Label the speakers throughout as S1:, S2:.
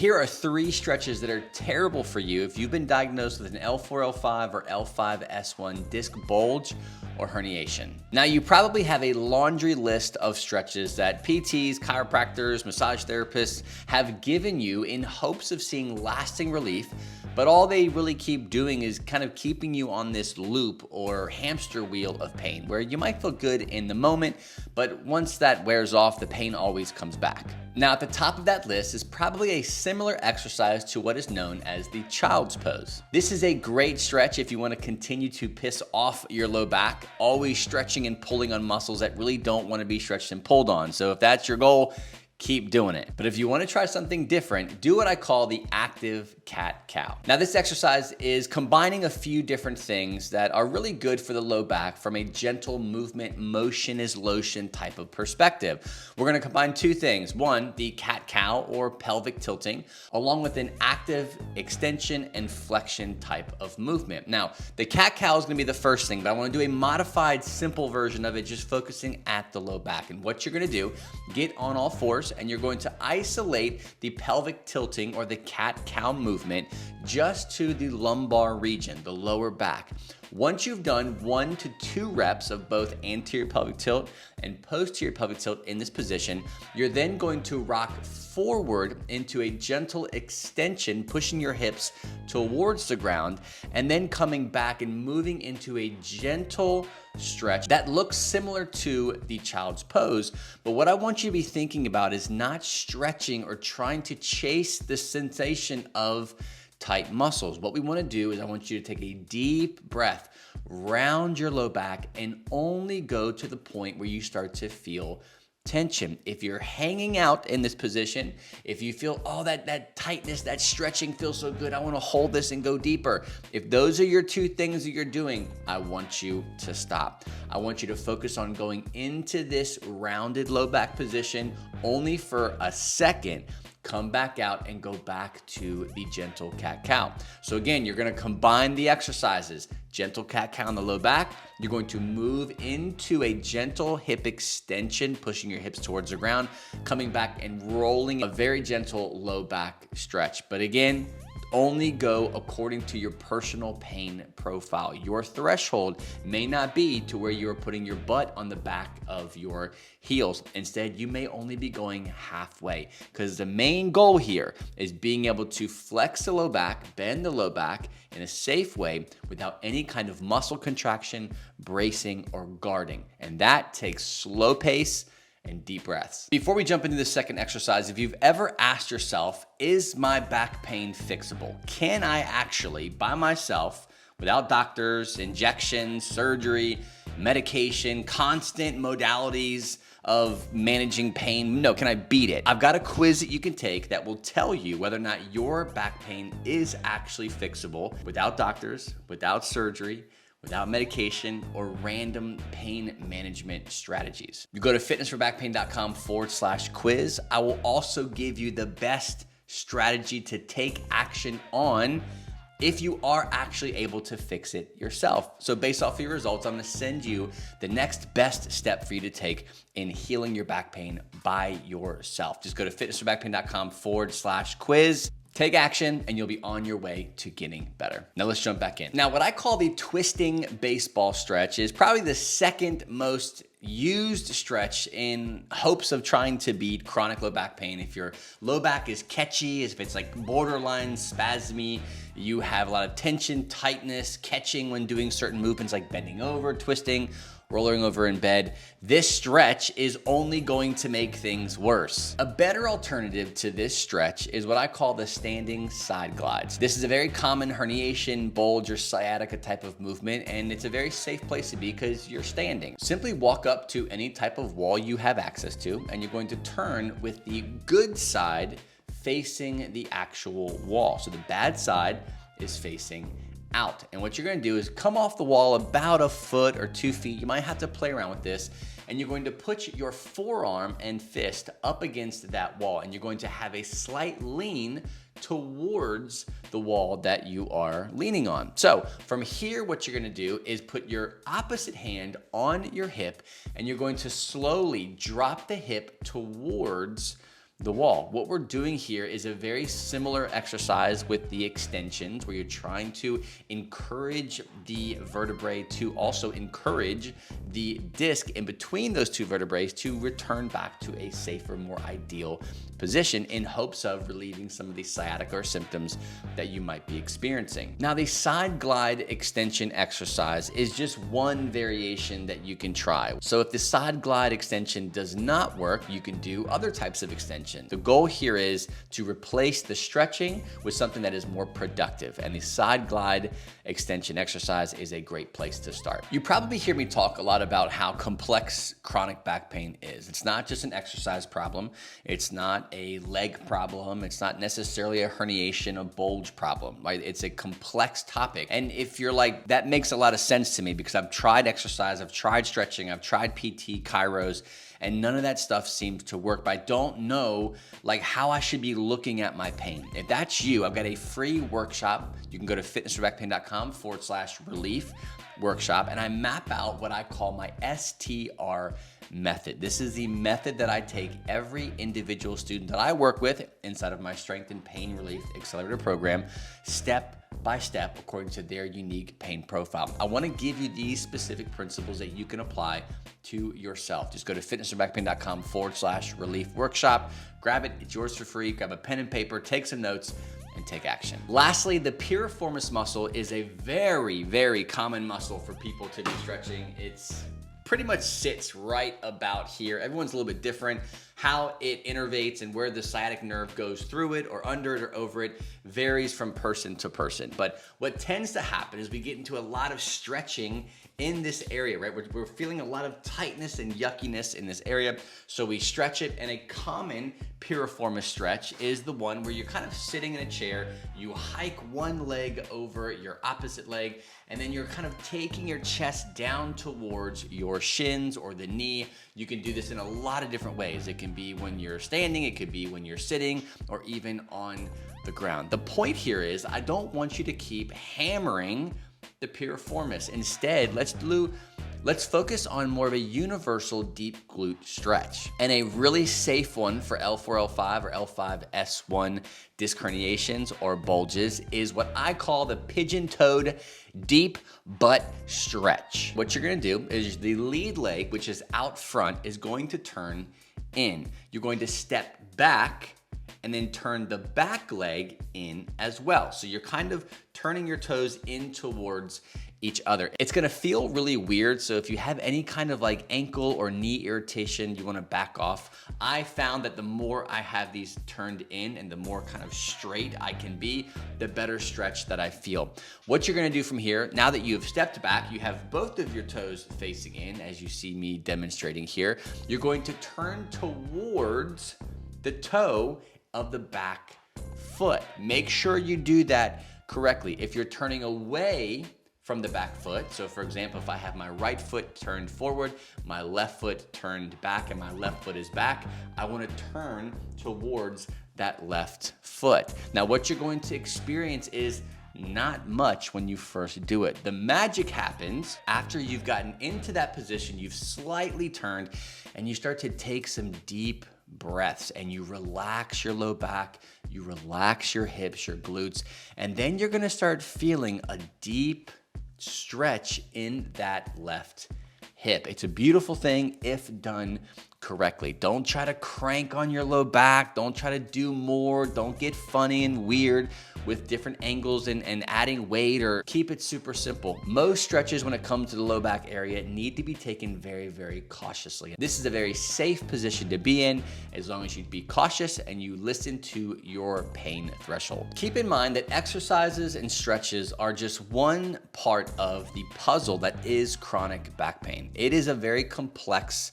S1: Here are 3 stretches that are terrible for you if you've been diagnosed with an L4-L5 or L5-S1 disc bulge or herniation. Now, you probably have a laundry list of stretches that PTs, chiropractors, massage therapists have given you in hopes of seeing lasting relief, but all they really keep doing is kind of keeping you on this loop or hamster wheel of pain where you might feel good in the moment, but once that wears off, the pain always comes back. Now, at the top of that list is probably a similar exercise to what is known as the child's pose. This is a great stretch if you want to continue to piss off your low back, always stretching and pulling on muscles that really don't want to be stretched and pulled on. So if that's your goal, keep doing it. But if you want to try something different, do what I call the active cat-cow. Now, this exercise is combining a few different things that are really good for the low back from a gentle movement, motion is lotion type of perspective. We're going to combine 2 things. One, the cat-cow or pelvic tilting, along with an active extension and flexion type of movement. Now, the cat-cow is going to be the first thing, but I want to do a modified, simple version of it, just focusing at the low back. And what you're going to do, get on all fours, and you're going to isolate the pelvic tilting or the cat-cow movement just to the lumbar region, the lower back. Once you've done 1 to 2 reps of both anterior pelvic tilt and posterior pelvic tilt in this position, you're then going to rock forward into a gentle extension, pushing your hips towards the ground, and then coming back and moving into a gentle stretch that looks similar to the child's pose. But what I want you to be thinking about is not stretching or trying to chase the sensation of tight muscles. What we want to do is I want you to take a deep breath, round your low back, and only go to the point where you start to feel tension. If you're hanging out in this position, if you feel, oh, that tightness, that stretching feels so good, I want to hold this and go deeper. If those are your 2 things that you're doing, I want you to stop. I want you to focus on going into this rounded low back position only for a second. Come back out and go back to the gentle cat-cow. So again, you're going to combine the exercises. Gentle cat-cow on the low back. You're going to move into a gentle hip extension, pushing your hips towards the ground, coming back and rolling a very gentle low back stretch. But again, only go according to your personal pain profile. Your threshold may not be to where you're putting your butt on the back of your heels. Instead, you may only be going halfway, because the main goal here is being able to flex the low back, bend the low back in a safe way without any kind of muscle contraction, bracing, or guarding. And that takes slow pace and deep breaths. Before we jump into the second exercise, if you've ever asked yourself, is my back pain fixable? Can I actually, by myself, without doctors, injections, surgery, medication, constant modalities of managing pain, can I beat it? I've got a quiz that you can take that will tell you whether or not your back pain is actually fixable without doctors, without surgery, without medication, or random pain management strategies. You go to fitnessforbackpain.com/quiz. I will also give you the best strategy to take action on if you are actually able to fix it yourself. So based off of your results, I'm gonna send you the next best step for you to take in healing your back pain by yourself. Just go to fitnessforbackpain.com/quiz. Take action and you'll be on your way to getting better. Now let's jump back in. Now, what I call the twisting baseball stretch is probably the second most used stretch in hopes of trying to beat chronic low back pain. If your low back is catchy, if it's like borderline spasmy, you have a lot of tension, tightness, catching when doing certain movements like bending over, twisting, rolling over in bed, this stretch is only going to make things worse. A better alternative to this stretch is what I call the standing side glides. This is a very common herniation, bulge, or sciatica type of movement, and it's a very safe place to be because you're standing. Simply walk up to any type of wall you have access to, and you're going to turn with the good side facing the actual wall. So the bad side is facing out. And what you're going to do is come off the wall about a foot or 2 feet. You might have to play around with this. And you're going to put your forearm and fist up against that wall. And you're going to have a slight lean towards the wall that you are leaning on. So from here, what you're going to do is put your opposite hand on your hip, and you're going to slowly drop the hip towards the wall. What we're doing here is a very similar exercise with the extensions, where you're trying to encourage the vertebrae to also encourage the disc in between those two vertebrae to return back to a safer, more ideal position, in hopes of relieving some of the sciatica or symptoms that you might be experiencing. Now, the side glide extension exercise is just one variation that you can try. So if the side glide extension does not work, you can do other types of extension. The goal here is to replace the stretching with something that is more productive, and the side glide extension exercise is a great place to start. You probably hear me talk a lot about how complex chronic back pain is. It's not just an exercise problem. It's not a leg problem. It's not necessarily a herniation, a bulge problem, right? It's a complex topic. And if you're like, that makes a lot of sense to me, because I've tried exercise, I've tried stretching, I've tried PT, chiros, and none of that stuff seems to work. But I don't know like how I should be looking at my pain. If that's you, I've got a free workshop. You can go to fitnessforbackpain.com/relief workshop, and I map out what I call my STR method. This is the method that I take every individual student that I work with inside of my Strength and Pain Relief Accelerator program, step by step, according to their unique pain profile. I want to give you these specific principles that you can apply to yourself. Just go to fitnessforbackpain.com/relief workshop, grab it, it's yours for free, grab a pen and paper, take some notes, and take action. Lastly, the piriformis muscle is a very, very common muscle for people to be stretching. It's pretty much sits right about here. Everyone's a little bit different. How it innervates and where the sciatic nerve goes through it or under it or over it varies from person to person. But what tends to happen is we get into a lot of stretching in this area, right? We're feeling a lot of tightness and yuckiness in this area, so we stretch it. And a common piriformis stretch is the one where you're kind of sitting in a chair, you hike one leg over your opposite leg, and then you're kind of taking your chest down towards your shins or the knee. You can do this in a lot of different ways. It can be when you're standing, it could be when you're sitting, or even on the ground. The point here is I don't want you to keep hammering the piriformis. Instead, let's focus on more of a universal deep glute stretch. And a really safe one for L4-L5 or L5-S1 disc herniations or bulges is what I call the pigeon-toed deep butt stretch. What you're gonna do is the lead leg, which is out front, is going to turn in. You're going to step back and then turn the back leg in as well. So you're kind of turning your toes in towards each other. It's gonna feel really weird, so if you have any kind of like ankle or knee irritation, you wanna back off. I found that the more I have these turned in and the more kind of straight I can be, the better stretch that I feel. What you're gonna do from here, now that you've stepped back, you have both of your toes facing in, as you see me demonstrating here, you're going to turn towards the toe of the back foot. Make sure you do that correctly. If you're turning away from the back foot, so for example, if I have my right foot turned forward, my left foot turned back, and my left foot is back, I want to turn towards that left foot. Now, what you're going to experience is not much when you first do it. The magic happens after you've gotten into that position, you've slightly turned, and you start to take some deep breaths, and you relax your low back, you relax your hips, your glutes, and then you're gonna start feeling a deep stretch in that left hip. It's a beautiful thing if done correctly. Don't try to crank on your low back. Don't try to do more. Don't get funny and weird with different angles and adding weight, or keep it super simple. Most stretches when it comes to the low back area need to be taken very, very cautiously. This is a very safe position to be in as long as you be cautious and you listen to your pain threshold. Keep in mind that exercises and stretches are just one part of the puzzle that is chronic back pain. It is a very complex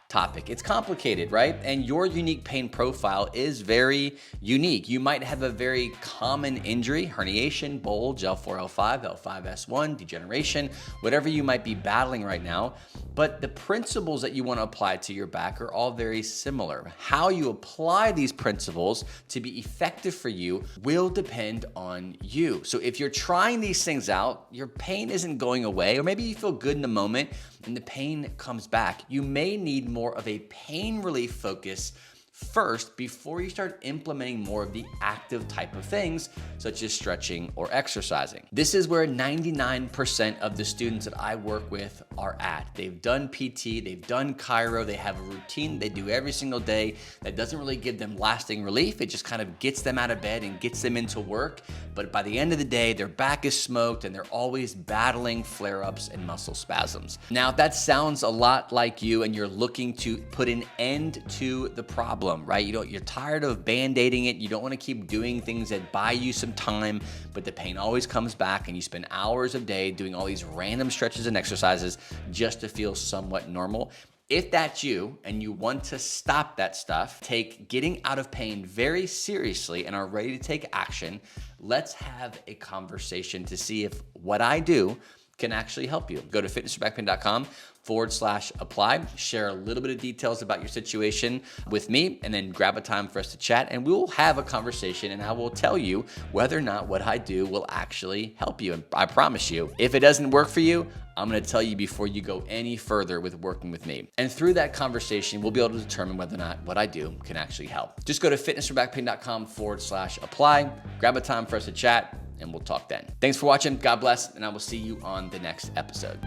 S1: topic. It's complicated, right? And your unique pain profile is very unique. You might have a very common injury, herniation, bulge, L4-L5, L5-S1, degeneration, whatever you might be battling right now. But the principles that you want to apply to your back are all very similar. How you apply these principles to be effective for you will depend on you. So if you're trying these things out, your pain isn't going away, or maybe you feel good in the moment and the pain comes back, you may need more of a pain relief focus first before you start implementing more of the active type of things such as stretching or exercising. This is where 99% of the students that I work with are at. They've done PT, they've done chiro, they have a routine they do every single day that doesn't really give them lasting relief. It just kind of gets them out of bed and gets them into work. But by the end of the day, their back is smoked and they're always battling flare-ups and muscle spasms. Now, if that sounds a lot like you and you're looking to put an end to the problem, right? You're tired of band-aiding it. You don't want to keep doing things that buy you some time, but the pain always comes back and you spend hours a day doing all these random stretches and exercises just to feel somewhat normal. If that's you and you want to stop that stuff, take getting out of pain very seriously and are ready to take action, let's have a conversation to see if what I do can actually help you. Go to fitnessforbackpain.com/apply, share a little bit of details about your situation with me, and then grab a time for us to chat, and we will have a conversation, and I will tell you whether or not what I do will actually help you. And I promise you, if it doesn't work for you, I'm gonna tell you before you go any further with working with me. And through that conversation, we'll be able to determine whether or not what I do can actually help. Just go to fitnessforbackpain.com/apply, grab a time for us to chat, and we'll talk then. Thanks for watching. God bless, and I will see you on the next episode.